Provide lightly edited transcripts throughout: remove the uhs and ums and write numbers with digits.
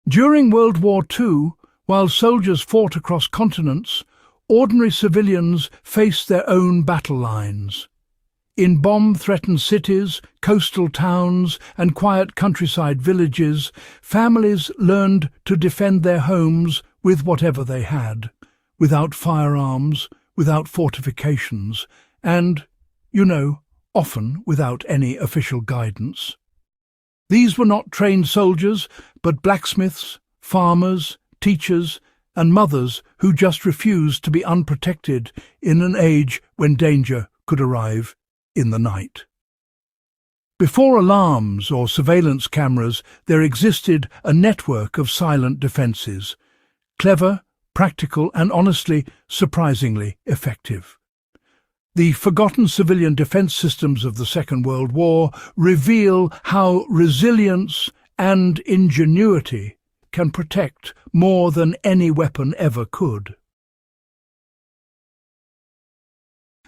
During World War II, while soldiers fought across continents, ordinary civilians faced their own battle lines. In bomb-threatened cities, coastal towns, and quiet countryside villages, families learned to defend their homes with whatever they had, without firearms, without fortifications, and, often without any official guidance. These were not trained soldiers, but blacksmiths, farmers, teachers, and mothers who just refused to be unprotected in an age when danger could arrive in the night. Before alarms or surveillance cameras, there existed a network of silent defences, clever, practical, and honestly, surprisingly effective. The forgotten civilian defence systems of the Second World War reveal how resilience and ingenuity can protect more than any weapon ever could.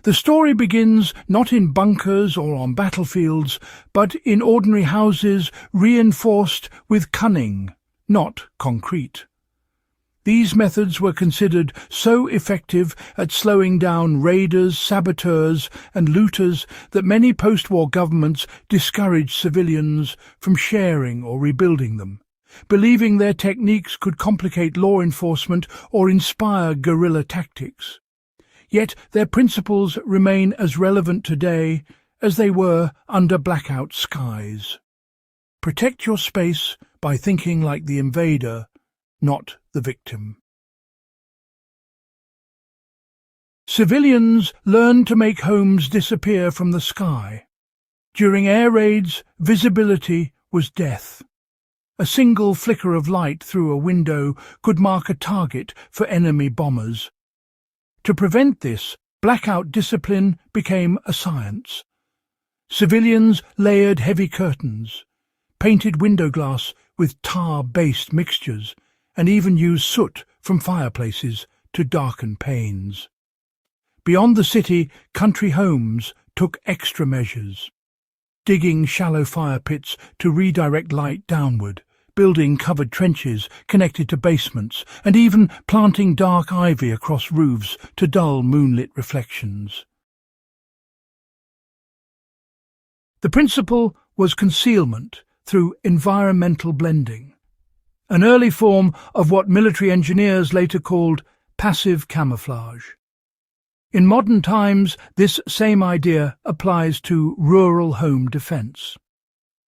The story begins not in bunkers or on battlefields, but in ordinary houses reinforced with cunning, not concrete. These methods were considered so effective at slowing down raiders, saboteurs, and looters that many post-war governments discouraged civilians from sharing or rebuilding them, believing their techniques could complicate law enforcement or inspire guerrilla tactics. Yet their principles remain as relevant today as they were under blackout skies. Protect your space by thinking like the invader, not the victim. Civilians learned to make homes disappear from the sky. During air raids, visibility was death. A single flicker of light through a window could mark a target for enemy bombers. To prevent this, blackout discipline became a science. Civilians layered heavy curtains, painted window glass with tar-based mixtures, and even used soot from fireplaces to darken panes. Beyond the city, country homes took extra measures, digging shallow fire pits to redirect light downward, building covered trenches connected to basements, and even planting dark ivy across roofs to dull moonlit reflections. The principle was concealment through environmental blending, an early form of what military engineers later called passive camouflage. In modern times, this same idea applies to rural home defence.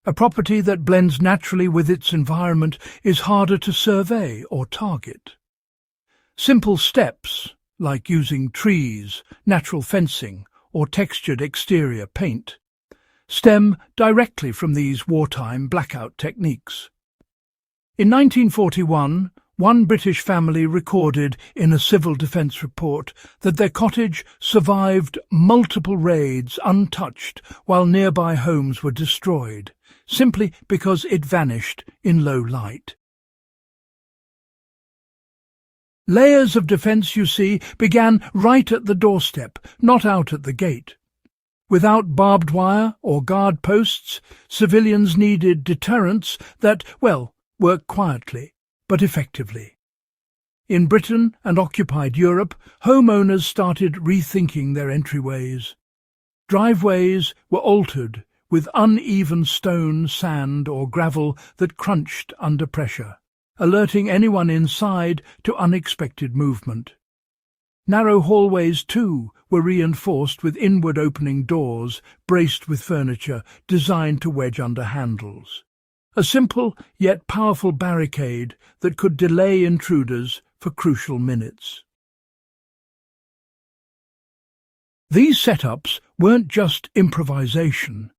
A property that blends naturally with its environment is harder to survey or target. Simple steps, like using trees, natural fencing, or textured exterior paint, stem directly from these wartime blackout techniques. In 1941, one British family recorded in a civil defence report that their cottage survived multiple raids untouched while nearby homes were destroyed, simply because it vanished in low light. Layers of defence, you see, began right at the doorstep, not out at the gate. Without barbed wire or guard posts, civilians needed deterrents that, worked quietly but effectively. In Britain and occupied Europe, homeowners started rethinking their entryways. Driveways were altered with uneven stone, sand or gravel that crunched under pressure, alerting anyone inside to unexpected movement. Narrow hallways, too, were reinforced with inward-opening doors braced with furniture designed to wedge under handles. A simple yet powerful barricade that could delay intruders for crucial minutes. These setups weren't just improvisation.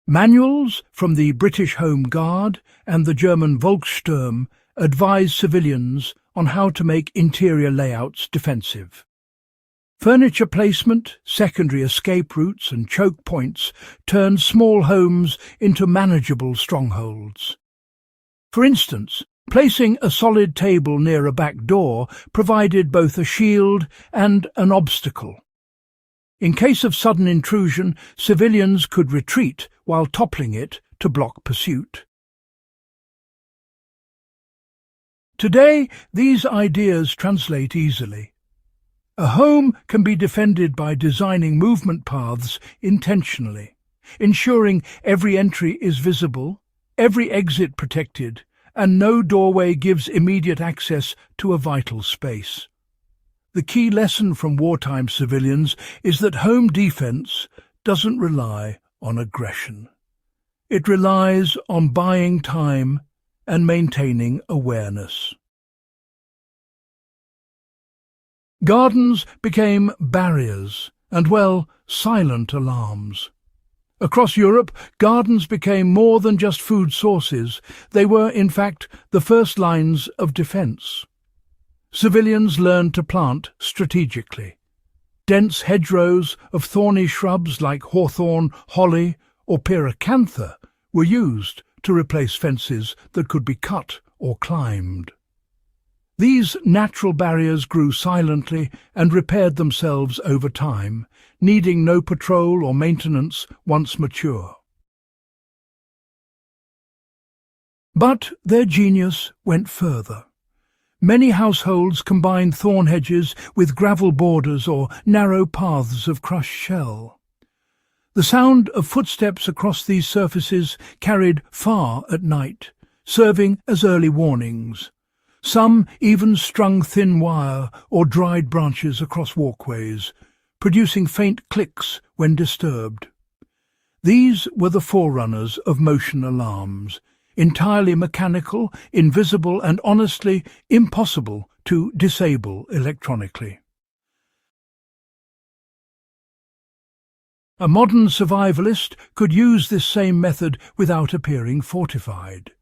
Manuals from the British Home Guard and the German Volkssturm advised civilians on how to make interior layouts defensive. Furniture placement, secondary escape routes and choke points turned small homes into manageable strongholds. For instance, placing a solid table near a back door provided both a shield and an obstacle. In case of sudden intrusion, civilians could retreat while toppling it to block pursuit. Today, these ideas translate easily. A home can be defended by designing movement paths intentionally, ensuring every entry is visible, every exit protected, and no doorway gives immediate access to a vital space. The key lesson from wartime civilians is that home defense doesn't rely on aggression. It relies on buying time and maintaining awareness. Gardens became barriers and, well, silent alarms. Across Europe, gardens became more than just food sources. They were, in fact, the first lines of defence. Civilians learned to plant strategically. Dense hedgerows of thorny shrubs like hawthorn, holly, or pyracantha were used to replace fences that could be cut or climbed. These natural barriers grew silently and repaired themselves over time, needing no patrol or maintenance once mature. But their genius went further. Many households combined thorn hedges with gravel borders or narrow paths of crushed shell. The sound of footsteps across these surfaces carried far at night, serving as early warnings. Some even strung thin wire or dried branches across walkways, producing faint clicks when disturbed. These were the forerunners of motion alarms, entirely mechanical, invisible, and honestly impossible to disable electronically. A modern survivalist could use this same method without appearing fortified.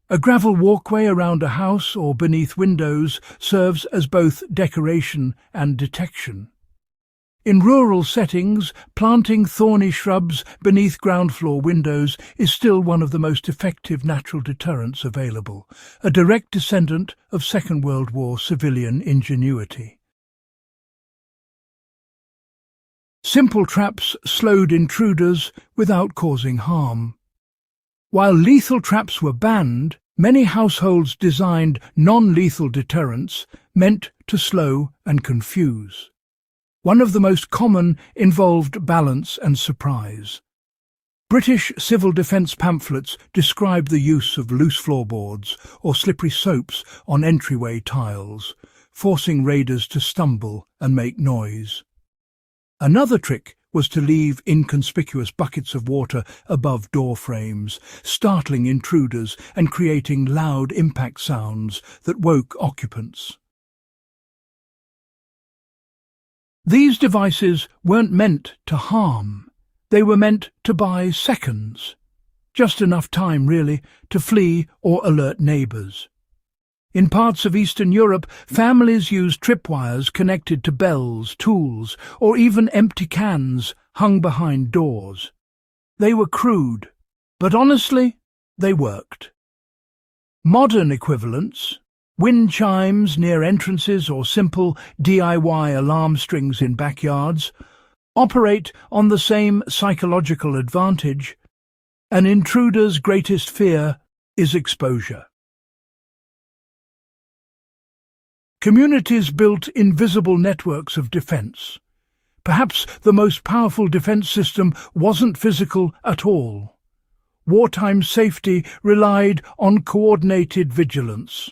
A gravel walkway around a house or beneath windows serves as both decoration and detection. In rural settings, planting thorny shrubs beneath ground floor windows is still one of the most effective natural deterrents available, a direct descendant of Second World War civilian ingenuity. Simple traps slowed intruders without causing harm. While lethal traps were banned, many households designed non-lethal deterrents meant to slow and confuse. One of the most common involved balance and surprise. British civil defence pamphlets described the use of loose floorboards or slippery soaps on entryway tiles, forcing raiders to stumble and make noise. Another trick was to leave inconspicuous buckets of water above door frames, startling intruders and creating loud impact sounds that woke occupants. These devices weren't meant to harm. They were meant to buy seconds. Just enough time, really, to flee or alert neighbours. In parts of Eastern Europe, families used tripwires connected to bells, tools, or even empty cans hung behind doors. They were crude, but honestly, they worked. Modern equivalents, wind chimes near entrances or simple DIY alarm strings in backyards, operate on the same psychological advantage. An intruder's greatest fear is exposure. Communities built invisible networks of defence. Perhaps the most powerful defence system wasn't physical at all. Wartime safety relied on coordinated vigilance.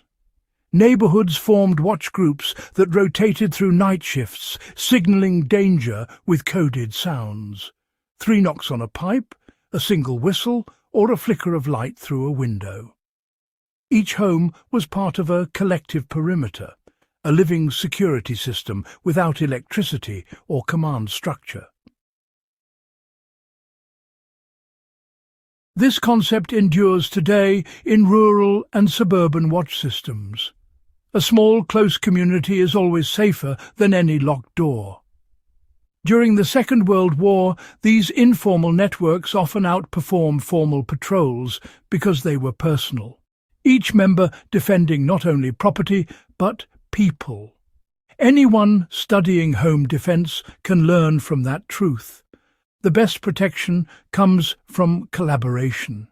Neighbourhoods formed watch groups that rotated through night shifts, signalling danger with coded sounds. 3 knocks on a pipe, a single whistle, or a flicker of light through a window. Each home was part of a collective perimeter, a living security system without electricity or command structure. This concept endures today in rural and suburban watch systems. A small, close community is always safer than any locked door. During the Second World War, these informal networks often outperformed formal patrols because they were personal, each member defending not only property but people. Anyone studying home defence can learn from that truth. The best protection comes from collaboration.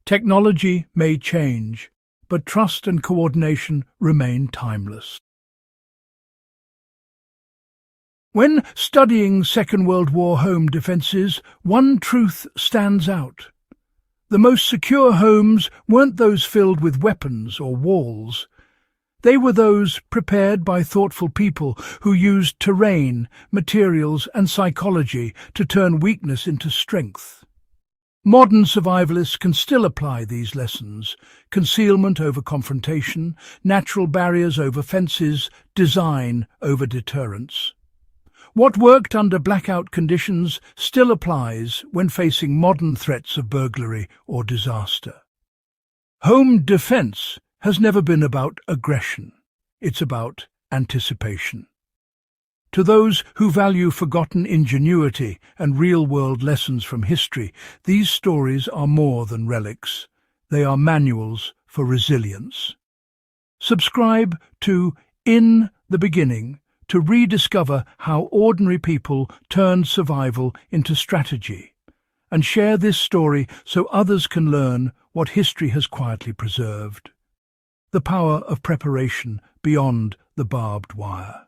Technology may change, but trust and coordination remain timeless. When studying Second World War home defences, one truth stands out. The most secure homes weren't those filled with weapons or walls. They were those prepared by thoughtful people who used terrain, materials and psychology to turn weakness into strength. Modern survivalists can still apply these lessons: concealment over confrontation, natural barriers over fences, design over deterrence. What worked under blackout conditions still applies when facing modern threats of burglary or disaster. Home defense has never been about aggression. It's about anticipation. To those who value forgotten ingenuity and real-world lessons from history, these stories are more than relics. They are manuals for resilience. Subscribe to In the Beginning to rediscover how ordinary people turned survival into strategy, and share this story so others can learn what history has quietly preserved. The power of preparation beyond the barbed wire.